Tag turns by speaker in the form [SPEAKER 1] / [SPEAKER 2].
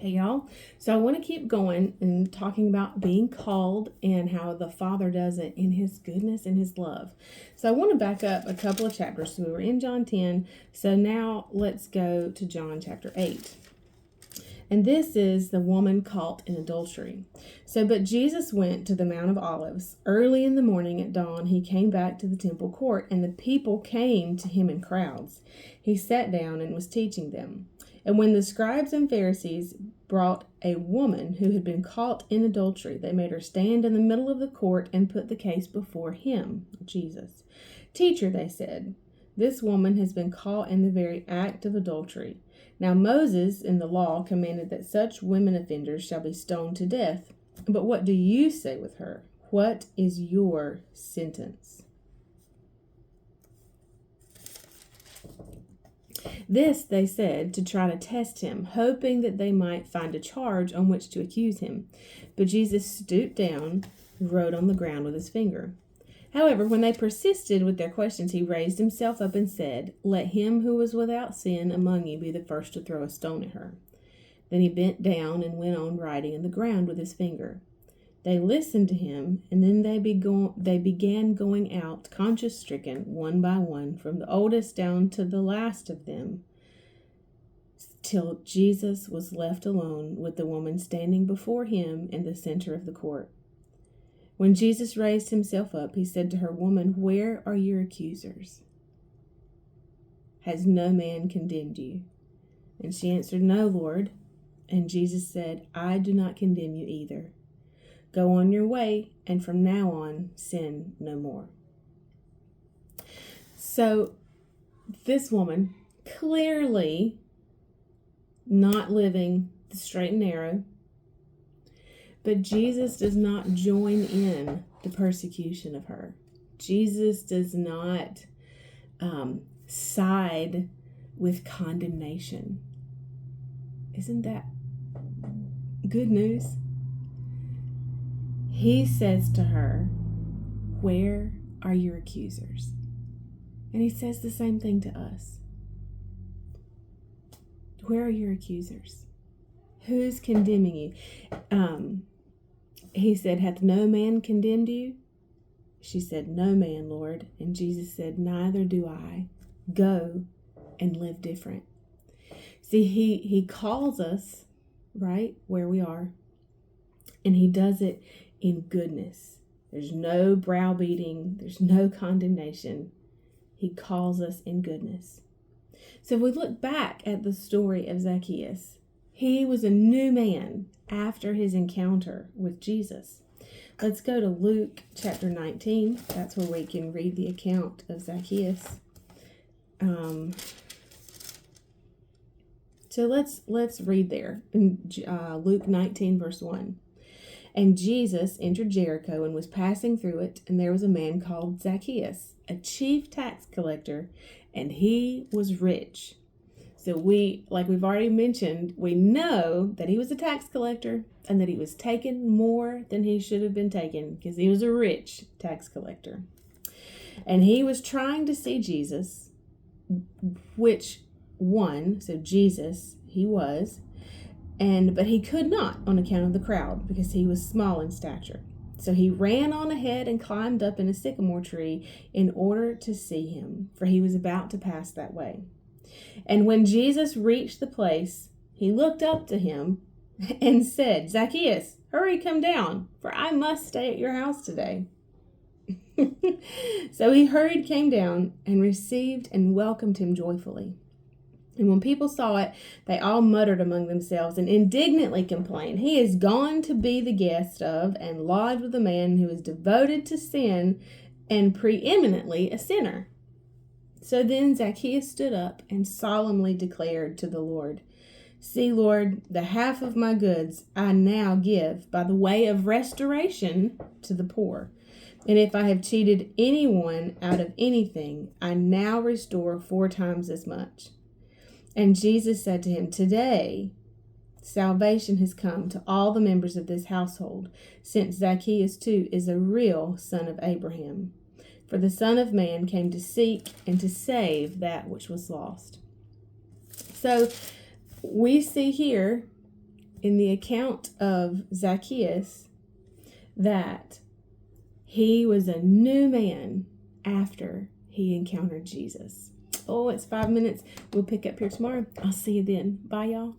[SPEAKER 1] Hey y'all. So I want to keep going and talking about being called and how the Father does it in his goodness and his love. So I want to back up a couple of chapters. So we were in John 10. So now let's go to John chapter 8. And this is the woman caught in adultery. But Jesus went to the Mount of Olives. Early in the morning at dawn, he came back to the temple court, and the people came to him in crowds. He sat down and was teaching them. And when the scribes and Pharisees brought a woman who had been caught in adultery, they made her stand in the middle of the court and put the case before him, Jesus. Teacher, they said, this woman has been caught in the very act of adultery. Now Moses in the law commanded that such women offenders shall be stoned to death. But what do you say with her? What is your sentence? This they said to try to test him, hoping that they might find a charge on which to accuse him. But Jesus stooped down and wrote on the ground with his finger. However, when they persisted with their questions, he raised himself up and said, Let him who is without sin among you be the first to throw a stone at her. Then he bent down and went on writing in the ground with his finger. They listened to him, and then they began going out, conscience-stricken, one by one, from the oldest down to the last of them, till Jesus was left alone with the woman standing before him in the center of the court. When Jesus raised himself up, he said to her, Woman, where are your accusers? Has no man condemned you? And she answered, No, Lord. And Jesus said, I do not condemn you either. Go on your way, and from now on, sin no more. So, this woman, clearly not living the straight and narrow, but Jesus does not join in the persecution of her. Jesus does not side with condemnation. Isn't that good news? He says to her, Where are your accusers? And he says the same thing to us. Where are your accusers? Who's condemning you? He said, Hath no man condemned you? She said, No man, Lord. And Jesus said, Neither do I. Go and live different. See, he calls us, right, where we are. And he does it in goodness. There's no browbeating. There's no condemnation. He calls us in goodness. So if we look back at the story of Zacchaeus, he was a new man after his encounter with Jesus. Let's go to Luke chapter 19. That's where we can read the account of Zacchaeus. So let's read there in Luke 19 verse 1. And Jesus entered Jericho and was passing through it, and there was a man called Zacchaeus, a chief tax collector, and he was rich. So like we've already mentioned, we know that he was a tax collector and that he was taken more than he should have been taken because he was a rich tax collector. And he was trying to see Jesus, which one, so Jesus, he was, but he could not on account of the crowd because he was small in stature. So he ran on ahead and climbed up in a sycamore tree in order to see him, for he was about to pass that way. And when Jesus reached the place, he looked up to him and said, Zacchaeus, hurry, come down, for I must stay at your house today. So he hurried, came down, and received and welcomed him joyfully. And when people saw it, they all muttered among themselves and indignantly complained, He is gone to be the guest of and lodge with a man who is devoted to sin and preeminently a sinner. So then Zacchaeus stood up and solemnly declared to the Lord, See, Lord, the half of my goods I now give by the way of restoration to the poor. And if I have cheated anyone out of anything, I now restore 4 times as much. And Jesus said to him, Today salvation has come to all the members of this household, since Zacchaeus too is a real son of Abraham. For the Son of Man came to seek and to save that which was lost. So we see here in the account of Zacchaeus that he was a new man after he encountered Jesus. Oh, it's 5 minutes. We'll pick up here tomorrow. I'll see you then. Bye, y'all.